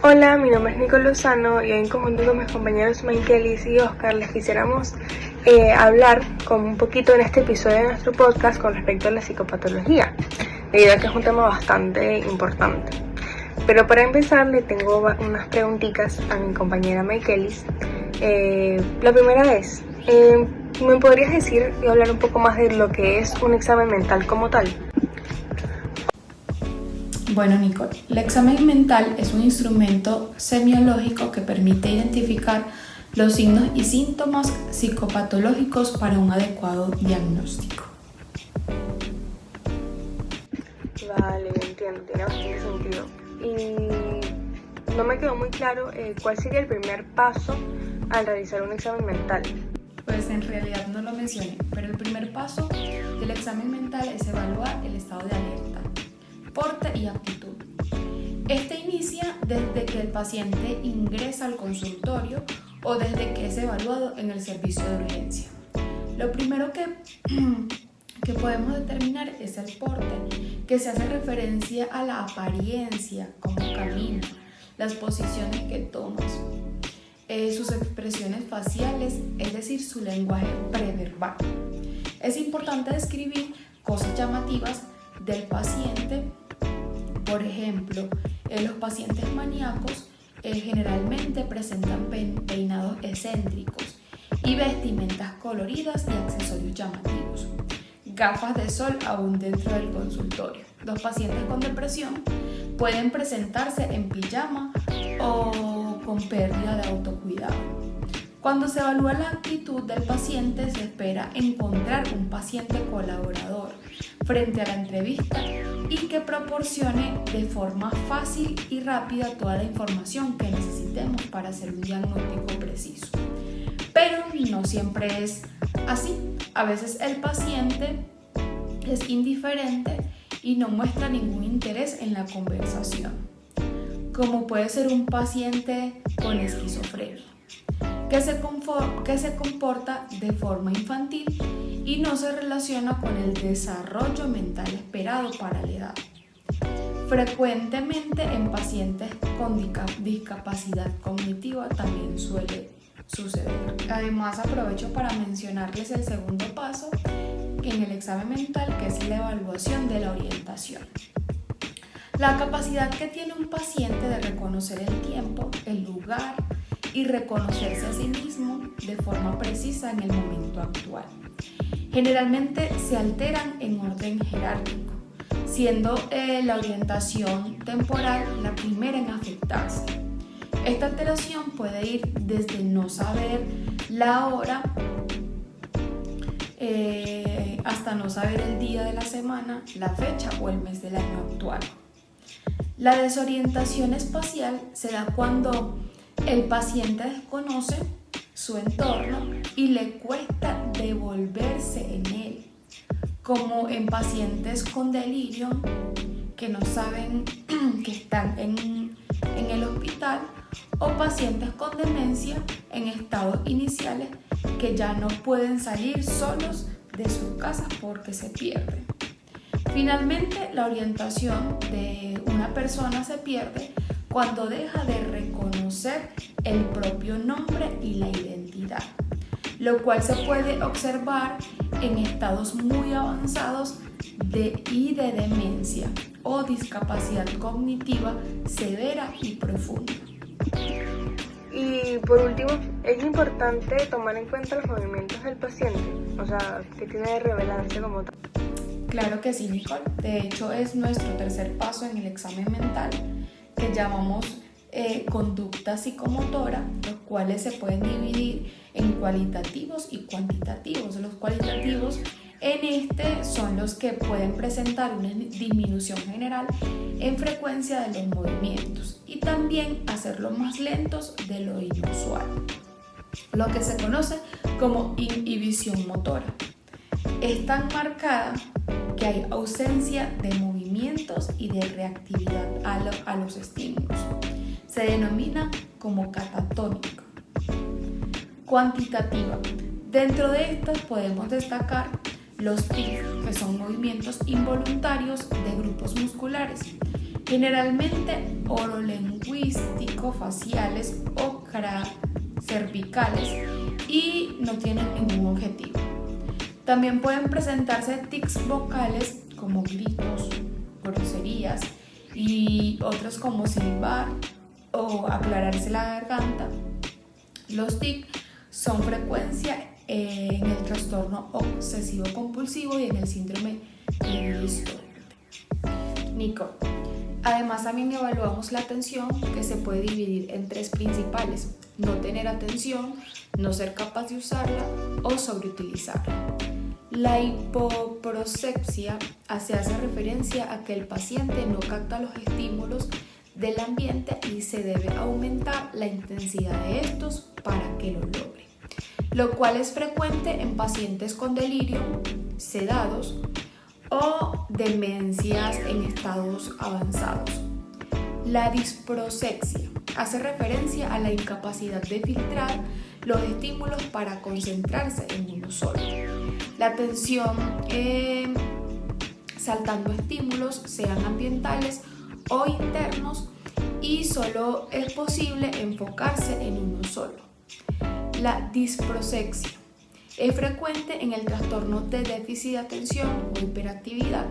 Hola, mi nombre es Nicole Lozano y hoy en conjunto con mis compañeros Michaelis y Oscar les quisiéramos hablar con un poquito en este episodio de nuestro podcast con respecto a la psicopatología, debido a que es un tema bastante importante. Pero para empezar le tengo unas preguntitas a mi compañera Michaelis. La primera es, ¿me podrías decir y hablar un poco más de lo que es un examen mental como tal? Bueno, Nicole, el examen mental es un instrumento semiológico que permite identificar los signos y síntomas psicopatológicos para un adecuado diagnóstico. Vale, entiendo, tiene bastante sentido. Y no me quedó muy claro cuál sería el primer paso al realizar un examen mental. Pues en realidad no lo mencioné, pero el primer paso del examen mental es evaluar el estado de alerta, porte y aptitud. Este inicia desde que el paciente ingresa al consultorio o desde que es evaluado en el servicio de urgencia. Lo primero que podemos determinar es el porte, que se hace referencia a la apariencia, cómo camina, las posiciones que tomas, sus expresiones faciales, es decir, su lenguaje preverbal. Es importante describir cosas llamativas del paciente. Por ejemplo, los pacientes maníacos generalmente presentan peinados excéntricos y vestimentas coloridas y accesorios llamativos. Gafas de sol aún dentro del consultorio. Los pacientes con depresión pueden presentarse en pijama o con pérdida de autocuidado. Cuando se evalúa la actitud del paciente, se espera encontrar un paciente colaborador frente a la entrevista y que proporcione de forma fácil y rápida toda la información que necesitemos para hacer un diagnóstico preciso. Pero no siempre es así. A veces el paciente es indiferente y no muestra ningún interés en la conversación, como puede ser un paciente con esquizofrenia, que se comporta de forma infantil y no se relaciona con el desarrollo mental esperado para la edad. Frecuentemente en pacientes con discapacidad cognitiva también suele suceder. Además, aprovecho para mencionarles el segundo paso en el examen mental, que es la evaluación de la orientación. La capacidad que tiene un paciente de reconocer el tiempo, el lugar y reconocerse a sí mismo de forma precisa en el momento actual. Generalmente se alteran en orden jerárquico, siendo la orientación temporal la primera en afectarse. Esta alteración puede ir desde no saber la hora hasta no saber el día de la semana, la fecha o el mes del año actual. La desorientación espacial se da cuando el paciente desconoce su entorno y le cuesta devolverse en él, como en pacientes con delirio que no saben que están en el hospital, o pacientes con demencia en estados iniciales que ya no pueden salir solos de sus casas porque se pierden. Finalmente, la orientación de una persona se pierde cuando deja de reconocer el propio nombre y la identidad, lo cual se puede observar en estados muy avanzados de demencia o discapacidad cognitiva severa y profunda. Y por último, es importante tomar en cuenta los movimientos del paciente, o sea, que tiene de relevancia como tal. Claro que sí, Nicole. De hecho, es nuestro tercer paso en el examen mental, que llamamos conducta psicomotora, los cuales se pueden dividir en cualitativos y cuantitativos. Los cualitativos son los que pueden presentar una disminución general en frecuencia de los movimientos y también hacerlos más lentos de lo inusual, lo que se conoce como inhibición motora. Es tan marcada que hay ausencia de movimientos y de reactividad a los estímulos. Se denomina como catatónica. Cuantitativa. Dentro de estas podemos destacar los TIC, que son movimientos involuntarios de grupos musculares. generalmente orolingüístico-faciales o cervicales, y no tienen ningún objetivo. También pueden presentarse tics vocales como gritos, groserías y otros como silbar o aclararse la garganta. Los tics son frecuencia en el trastorno obsesivo compulsivo y en el síndrome de distópico. Nico, además también evaluamos la atención, que se puede dividir en tres principales: no tener atención, no ser capaz de usarla o sobreutilizarla. La hipoprosepsia se hace referencia a que el paciente no capta los estímulos del ambiente y se debe aumentar la intensidad de estos para que lo logre, lo cual es frecuente en pacientes con delirio, sedados o demencias en estados avanzados. La disprosexia hace referencia a la incapacidad de filtrar los estímulos para concentrarse en uno solo. La atención saltando estímulos, sean ambientales o internos, y solo es posible enfocarse en uno solo. La disprosexia es frecuente en el trastorno de déficit de atención o hiperactividad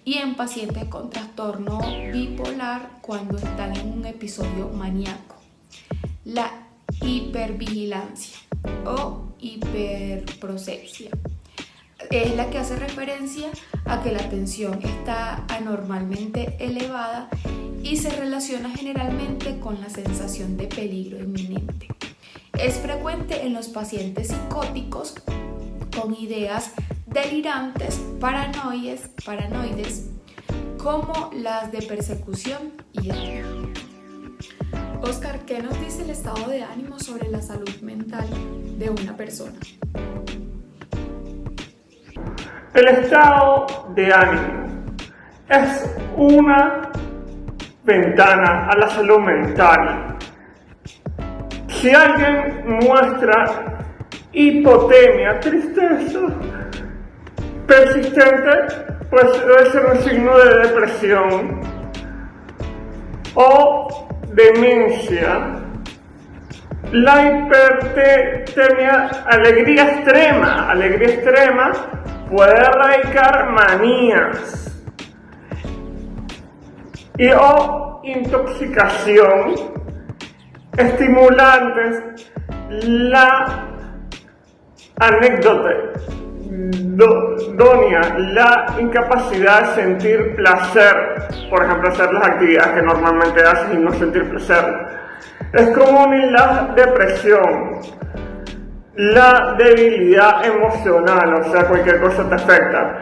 y en pacientes con trastorno bipolar cuando están en un episodio maníaco. La hipervigilancia o hiperprosepsia es la que hace referencia a que la atención está anormalmente elevada y se relaciona generalmente con la sensación de peligro inminente. Es frecuente en los pacientes psicóticos con ideas delirantes, paranoides, como las de persecución y daño. Oscar, ¿qué nos dice el estado de ánimo sobre la salud mental de una persona? El estado de ánimo es una ventana a la salud mental. Si alguien muestra hipotemia, tristeza persistente, pues debe ser un signo de depresión o demencia. La hipertemia, alegría extrema, puede erradicar manías o intoxicación, estimulantes. La anedonia, la incapacidad de sentir placer, por ejemplo, hacer las actividades que normalmente haces y no sentir placer. Es común en la depresión. La debilidad emocional, o sea, cualquier cosa te afecta.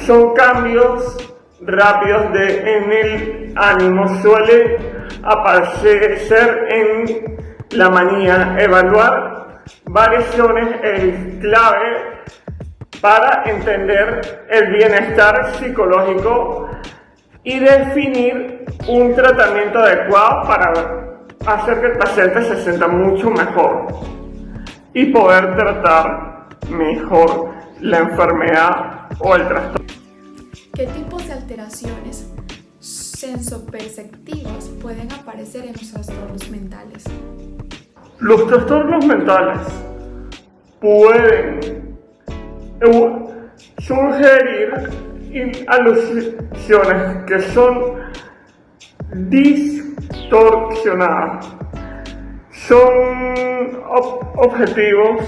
Son cambios rápidos en el ánimo, suele aparecer en la manía. Evaluar variaciones es clave para entender el bienestar psicológico y definir un tratamiento adecuado para hacer que el paciente se sienta mucho mejor y poder tratar mejor la enfermedad o el trastorno. ¿Qué tipos de alteraciones sensoperceptivas pueden aparecer en los trastornos mentales? Los trastornos mentales pueden sugerir alucinaciones que son distorsionadas. Son objetivos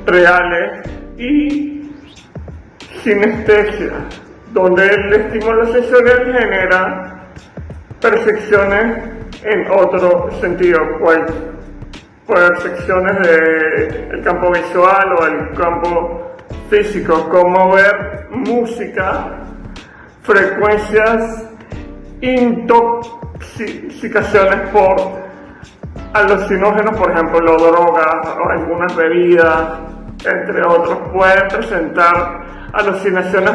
reales y sinestesia, donde el estímulo sensorial genera percepciones en otro sentido, percepciones del campo visual o el campo físico, como ver música, frecuencias, intoxicaciones por alucinógenos, por ejemplo, drogas o algunas bebidas, entre otros. Pueden presentar alucinaciones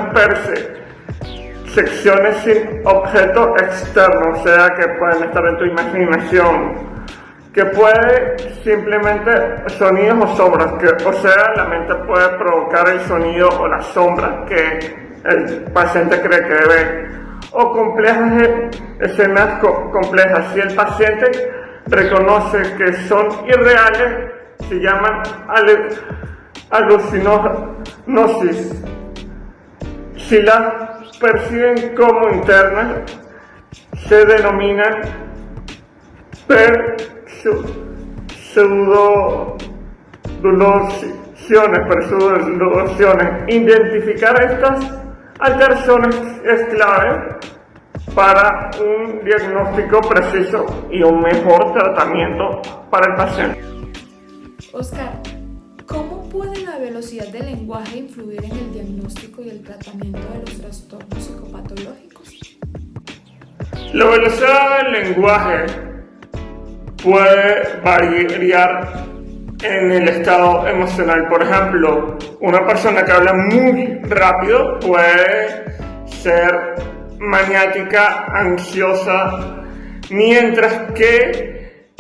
percepciones sin objeto externo, o sea, que pueden estar en tu imaginación, que puede simplemente sonidos o sombras, o sea, la mente puede provocar el sonido o la sombra que el paciente cree que ve, o complejas escenas complejas. Si el paciente reconoce que son irreales, se llaman alucinosis. Si las perciben como internas, se denominan pseudolusiones. Identificar estas alteraciones es clave para un diagnóstico preciso y un mejor tratamiento para el paciente. Oscar, ¿cómo puede la velocidad del lenguaje influir en el diagnóstico y el tratamiento de los trastornos psicopatológicos? La velocidad del lenguaje puede variar en el estado emocional. Por ejemplo, una persona que habla muy rápido puede ser maniática, ansiosa, mientras que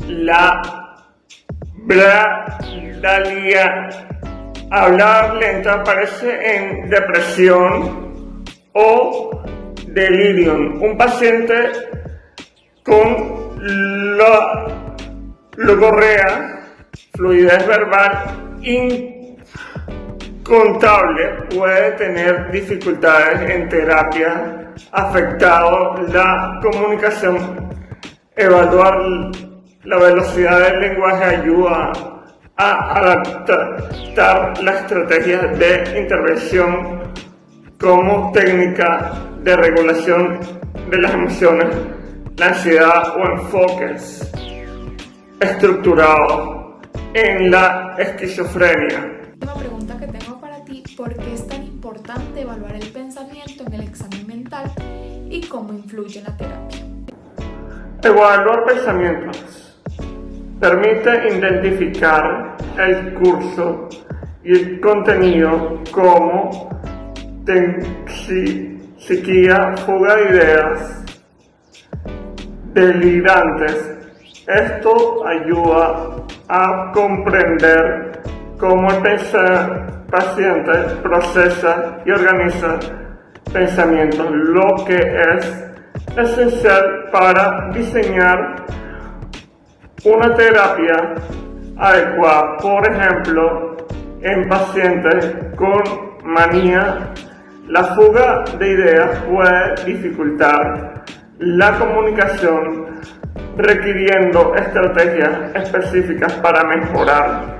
hablar lenta aparece en depresión o delirium. Un paciente con logorrea, fluidez verbal incontable, puede tener dificultades en terapia, afectado la comunicación. Evaluar la velocidad del lenguaje ayuda a adaptar las estrategias de intervención como técnica de regulación de las emociones, la ansiedad o enfoques estructurados en la esquizofrenia. Una pregunta que tengo para ti: ¿por qué es tan importante evaluar el pensamiento en el examen mental y cómo influye en la terapia? Evaluar pensamientos permite identificar el curso y el contenido como tensiquía, fuga de ideas, delirantes. Esto ayuda a comprender cómo el paciente procesa y organiza pensamientos, lo que es esencial para diseñar una terapia adecuada. Por ejemplo, en pacientes con manía, la fuga de ideas puede dificultar la comunicación, requiriendo estrategias específicas para mejorar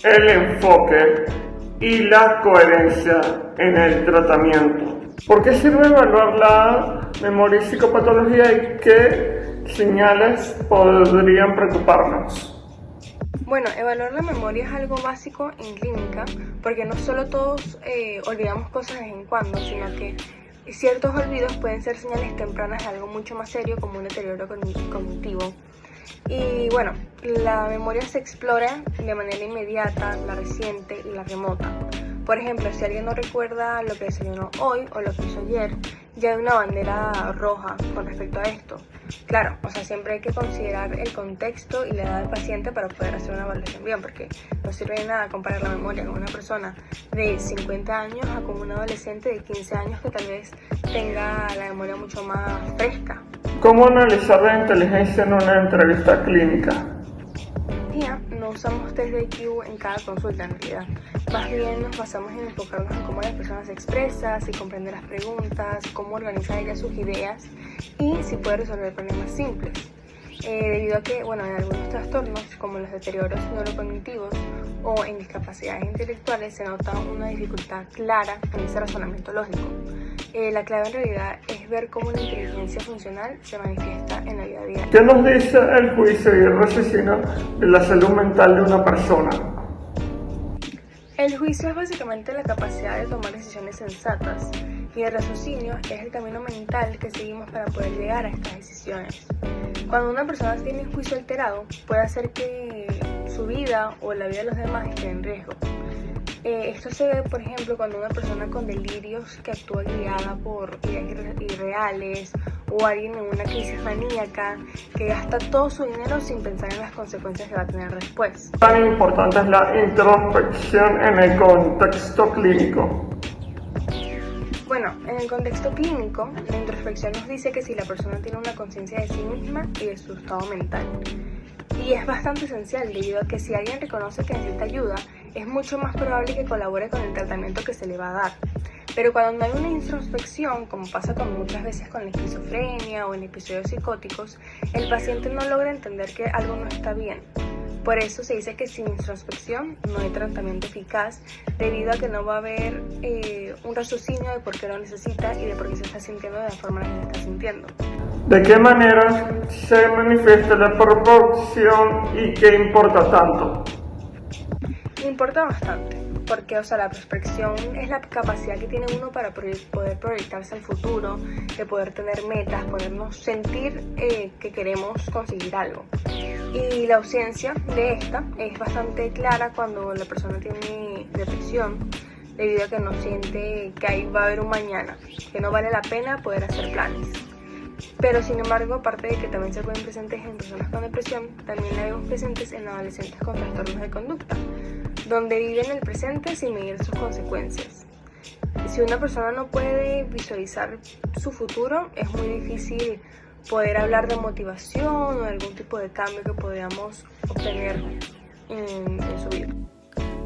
el enfoque y la coherencia en el tratamiento. ¿Por qué sirve evaluar la memoria y psicopatología y qué señales podrían preocuparnos? Bueno, evaluar la memoria es algo básico en clínica, porque no solo todos olvidamos cosas de vez en cuando, sino que ciertos olvidos pueden ser señales tempranas de algo mucho más serio, como un deterioro cognitivo. Y bueno, la memoria se explora de manera inmediata, la reciente y la remota. Por ejemplo, si alguien no recuerda lo que desayunó hoy o lo que hizo ayer, ya hay una bandera roja con respecto a esto. Claro, siempre hay que considerar el contexto y la edad del paciente para poder hacer una evaluación bien, porque no sirve de nada comparar la memoria con una persona de 50 años a con un adolescente de 15 años que tal vez tenga la memoria mucho más fresca. ¿Cómo analizar la inteligencia en una entrevista clínica? No usamos test de IQ en cada consulta en realidad. Más bien nos basamos en enfocarnos en cómo las personas se expresan, si comprende las preguntas, cómo organiza ella sus ideas y si puede resolver problemas simples. Debido a que, en algunos trastornos, como los deterioros neurocognitivos o en discapacidades intelectuales, se nota una dificultad clara en ese razonamiento lógico. La clave en realidad es ver cómo la inteligencia funcional se manifiesta en la vida diaria. ¿Qué nos dice el juicio y el raciocinio de la salud mental de una persona? El juicio es básicamente la capacidad de tomar decisiones sensatas y el raciocinio es el camino mental que seguimos para poder llegar a estas decisiones. Cuando una persona tiene un juicio alterado, puede hacer que su vida o la vida de los demás esté en riesgo. Esto se ve, por ejemplo, cuando una persona con delirios que actúa guiada por ideas irreales o alguien en una crisis maníaca que gasta todo su dinero sin pensar en las consecuencias que va a tener después. Tan importante es la introspección en el contexto clínico. Bueno, en el contexto clínico, la introspección nos dice que si la persona tiene una conciencia de sí misma y de su estado mental. Y es bastante esencial debido a que si alguien reconoce que necesita ayuda, es mucho más probable que colabore con el tratamiento que se le va a dar. Pero cuando no hay una introspección, como pasa con muchas veces con la esquizofrenia o en episodios psicóticos, el paciente no logra entender que algo no está bien. Por eso se dice que sin introspección no hay tratamiento eficaz, debido a que no va a haber un raciocinio de por qué lo necesita y de por qué se está sintiendo de la forma en la que se está sintiendo. ¿De qué manera se manifiesta la proporción y qué importa tanto? Importa bastante, porque la prospección es la capacidad que tiene uno para poder proyectarse al futuro, de poder tener metas, podernos sentir que queremos conseguir algo. Y la ausencia de esta es bastante clara cuando la persona tiene depresión, debido a que no siente que ahí va a haber un mañana, que no vale la pena poder hacer planes. Pero sin embargo, aparte de que también se pueden presentes en personas con depresión, también la vemos presentes en adolescentes con trastornos de conducta, donde viven el presente sin medir sus consecuencias. Si una persona no puede visualizar su futuro, es muy difícil poder hablar de motivación o de algún tipo de cambio que podamos obtener en su vida.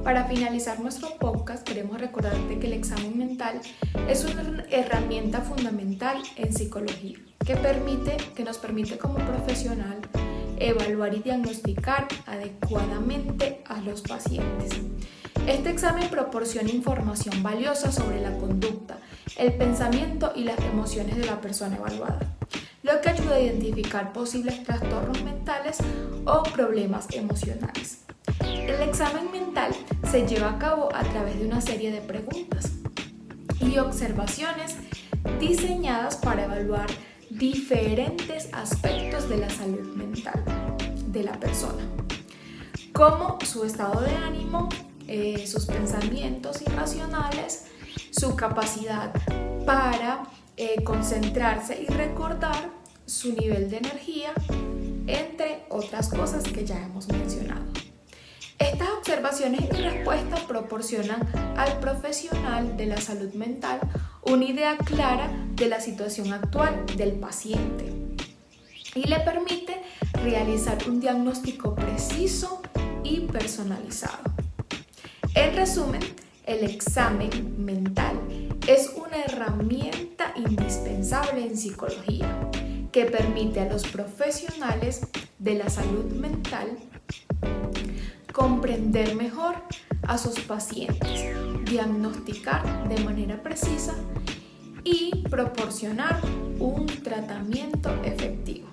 Para finalizar nuestro podcast, queremos recordarte que el examen mental es una herramienta fundamental en psicología que nos permite como profesional evaluar y diagnosticar adecuadamente a los pacientes. Este examen proporciona información valiosa sobre la conducta, el pensamiento y las emociones de la persona evaluada, lo que ayuda a identificar posibles trastornos mentales o problemas emocionales. El examen mental se lleva a cabo a través de una serie de preguntas y observaciones diseñadas para evaluar diferentes aspectos de la salud mental de la persona, como su estado de ánimo, sus pensamientos irracionales, su capacidad para concentrarse y recordar, su nivel de energía, entre otras cosas que ya hemos mencionado. Estas observaciones y respuestas proporcionan al profesional de la salud mental una idea clara de la situación actual del paciente y le permite realizar un diagnóstico preciso y personalizado. En resumen, el examen mental es una herramienta indispensable en psicología que permite a los profesionales de la salud mental comprender mejor a sus pacientes, diagnosticar de manera precisa y proporcionar un tratamiento efectivo.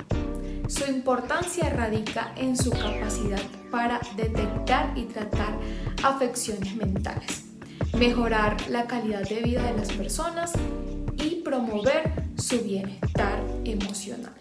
Su importancia radica en su capacidad para detectar y tratar afecciones mentales, mejorar la calidad de vida de las personas y promover su bienestar emocional.